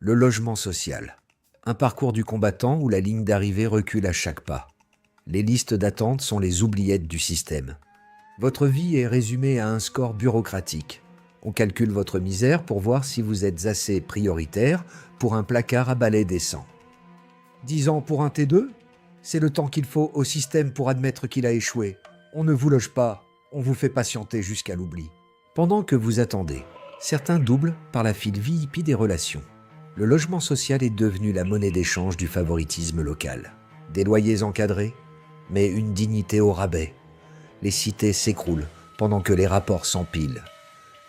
Le logement social. Un parcours du combattant où la ligne d'arrivée recule à chaque pas. Les listes d'attente sont les oubliettes du système. Votre vie est résumée à un score bureaucratique. On calcule votre misère pour voir si vous êtes assez prioritaire pour un placard à balai décent. 10 ans pour un T2 ? C'est le temps qu'il faut au système pour admettre qu'il a échoué. On ne vous loge pas, on vous fait patienter jusqu'à l'oubli. Pendant que vous attendez, certains doublent par la file VIP des relations. Le logement social est devenu la monnaie d'échange du favoritisme local. Des loyers encadrés, mais une dignité au rabais. Les cités s'écroulent pendant que les rapports s'empilent.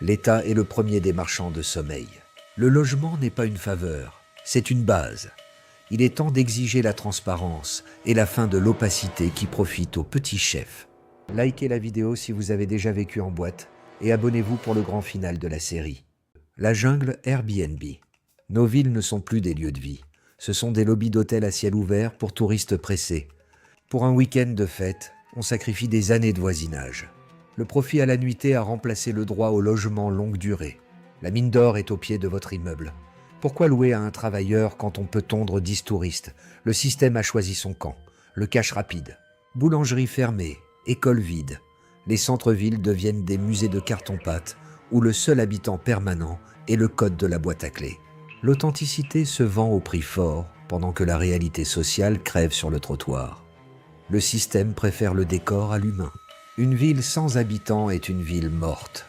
L'État est le premier des marchands de sommeil. Le logement n'est pas une faveur, c'est une base. Il est temps d'exiger la transparence et la fin de l'opacité qui profite aux petits chefs. Likez la vidéo si vous avez déjà vécu en boîte et abonnez-vous pour le grand final de la série. La jungle Airbnb. Nos villes ne sont plus des lieux de vie. Ce sont des lobbies d'hôtels à ciel ouvert pour touristes pressés. Pour un week-end de fête, on sacrifie des années de voisinage. Le profit à la nuitée a remplacé le droit au logement longue durée. La mine d'or est au pied de votre immeuble. Pourquoi louer à un travailleur quand on peut tondre 10 touristes ? Le système a choisi son camp. Le cash rapide. Boulangerie fermée, école vide. Les centres-villes deviennent des musées de carton-pâte où le seul habitant permanent est le code de la boîte à clés. L'authenticité se vend au prix fort pendant que la réalité sociale crève sur le trottoir. Le système préfère le décor à l'humain. Une ville sans habitants est une ville morte.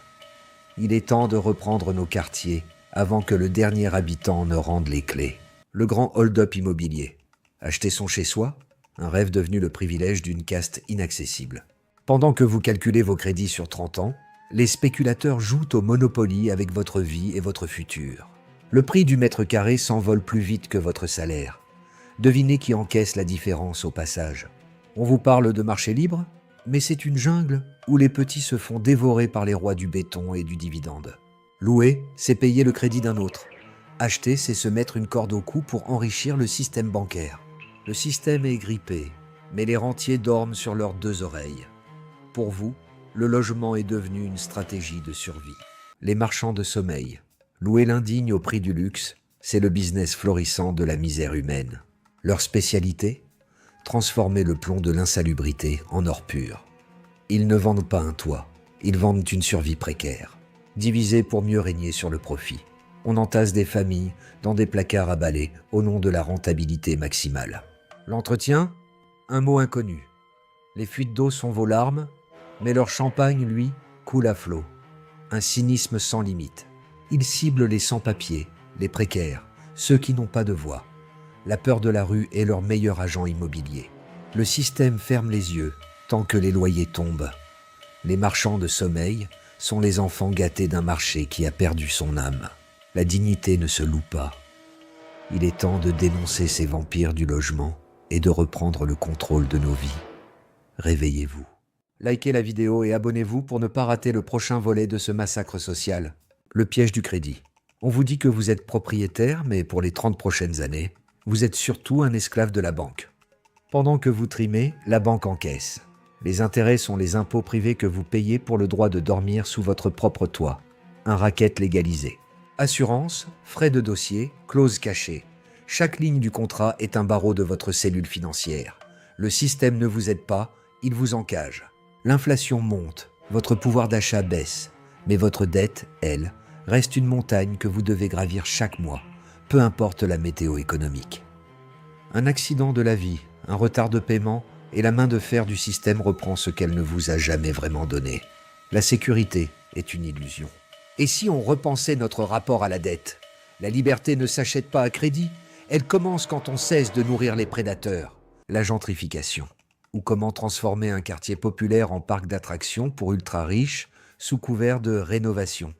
Il est temps de reprendre nos quartiers avant que le dernier habitant ne rende les clés. Le grand hold-up immobilier. Acheter son chez-soi, un rêve devenu le privilège d'une caste inaccessible. Pendant que vous calculez vos crédits sur 30 ans, les spéculateurs jouent au Monopoly avec votre vie et votre futur. Le prix du mètre carré s'envole plus vite que votre salaire. Devinez qui encaisse la différence au passage. On vous parle de marché libre, mais c'est une jungle où les petits se font dévorer par les rois du béton et du dividende. Louer, c'est payer le crédit d'un autre. Acheter, c'est se mettre une corde au cou pour enrichir le système bancaire. Le système est grippé, mais les rentiers dorment sur leurs 2 oreilles. Pour vous, le logement est devenu une stratégie de survie. Les marchands de sommeil. Louer l'indigne au prix du luxe, c'est le business florissant de la misère humaine. Leur spécialité ? Transformer le plomb de l'insalubrité en or pur. Ils ne vendent pas un toit, ils vendent une survie précaire. Divisée pour mieux régner sur le profit. On entasse des familles dans des placards à balai au nom de la rentabilité maximale. L'entretien ? Un mot inconnu. Les fuites d'eau sont vos larmes, mais leur champagne, lui, coule à flot. Un cynisme sans limite. Ils ciblent les sans-papiers, les précaires, ceux qui n'ont pas de voix. La peur de la rue est leur meilleur agent immobilier. Le système ferme les yeux tant que les loyers tombent. Les marchands de sommeil sont les enfants gâtés d'un marché qui a perdu son âme. La dignité ne se loue pas. Il est temps de dénoncer ces vampires du logement et de reprendre le contrôle de nos vies. Réveillez-vous. Likez la vidéo et abonnez-vous pour ne pas rater le prochain volet de ce massacre social. Le piège du crédit. On vous dit que vous êtes propriétaire, mais pour les 30 prochaines années, vous êtes surtout un esclave de la banque. Pendant que vous trimez, la banque encaisse. Les intérêts sont les impôts privés que vous payez pour le droit de dormir sous votre propre toit. Un racket légalisé. Assurance, frais de dossier, clauses cachées. Chaque ligne du contrat est un barreau de votre cellule financière. Le système ne vous aide pas, il vous encage. L'inflation monte, votre pouvoir d'achat baisse, mais votre dette, elle, reste une montagne que vous devez gravir chaque mois, peu importe la météo économique. Un accident de la vie, un retard de paiement, et la main de fer du système reprend ce qu'elle ne vous a jamais vraiment donné. La sécurité est une illusion. Et si on repensait notre rapport à la dette ? La liberté ne s'achète pas à crédit, elle commence quand on cesse de nourrir les prédateurs. La gentrification, ou comment transformer un quartier populaire en parc d'attractions pour ultra-riches sous couvert de rénovation.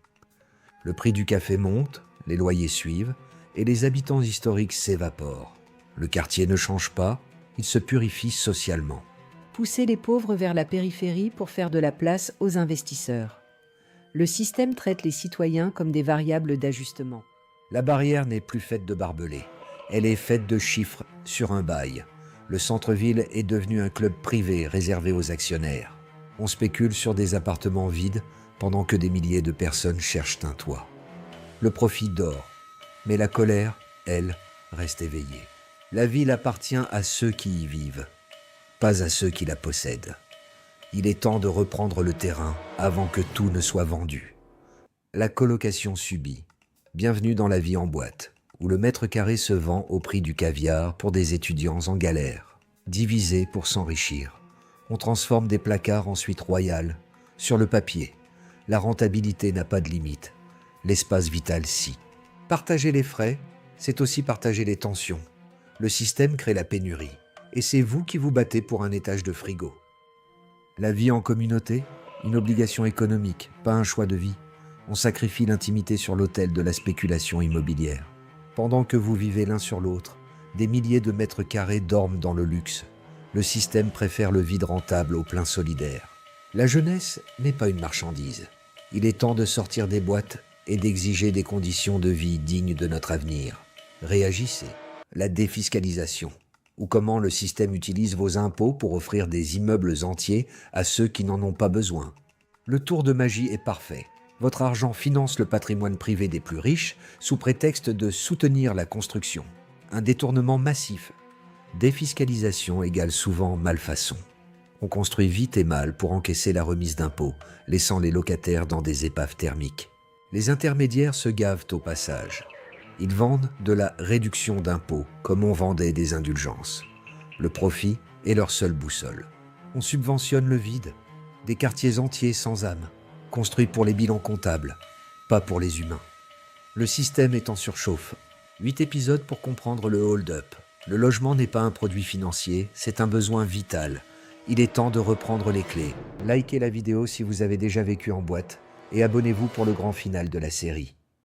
Le prix du café monte, les loyers suivent, et les habitants historiques s'évaporent. Le quartier ne change pas, il se purifie socialement. Pousser les pauvres vers la périphérie pour faire de la place aux investisseurs. Le système traite les citoyens comme des variables d'ajustement. La barrière n'est plus faite de barbelés, elle est faite de chiffres sur un bail. Le centre-ville est devenu un club privé réservé aux actionnaires. On spécule sur des appartements vides pendant que des milliers de personnes cherchent un toit. Le profit dort, mais la colère elle, reste éveillée. La ville appartient à ceux qui y vivent, pas à ceux qui la possèdent. Il est temps de reprendre le terrain avant que tout ne soit vendu. La colocation subie. Bienvenue dans la vie en boîte, où le mètre carré se vend au prix du caviar pour des étudiants en galère. Divisés pour s'enrichir. On transforme des placards en suites royales. Sur le papier, la rentabilité n'a pas de limite. L'espace vital, si. Partager les frais, c'est aussi partager les tensions. Le système crée la pénurie. Et c'est vous qui vous battez pour un étage de frigo. La vie en communauté, une obligation économique, pas un choix de vie. On sacrifie l'intimité sur l'autel de la spéculation immobilière. Pendant que vous vivez l'un sur l'autre, des milliers de mètres carrés dorment dans le luxe. Le système préfère le vide rentable au plein solidaire. La jeunesse n'est pas une marchandise. Il est temps de sortir des boîtes et d'exiger des conditions de vie dignes de notre avenir. Réagissez. La défiscalisation, ou comment le système utilise vos impôts pour offrir des immeubles entiers à ceux qui n'en ont pas besoin. Le tour de magie est parfait. Votre argent finance le patrimoine privé des plus riches sous prétexte de soutenir la construction. Un détournement massif. Défiscalisation égale souvent malfaçon. On construit vite et mal pour encaisser la remise d'impôts, laissant les locataires dans des épaves thermiques. Les intermédiaires se gavent au passage. Ils vendent de la réduction d'impôts, comme on vendait des indulgences. Le profit est leur seule boussole. On subventionne le vide, des quartiers entiers sans âme, construits pour les bilans comptables, pas pour les humains. Le système est en surchauffe. 8 épisodes pour comprendre le hold-up. Le logement n'est pas un produit financier, c'est un besoin vital. Il est temps de reprendre les clés. Likez la vidéo si vous avez déjà vécu en boîte et abonnez-vous pour le grand final de la série.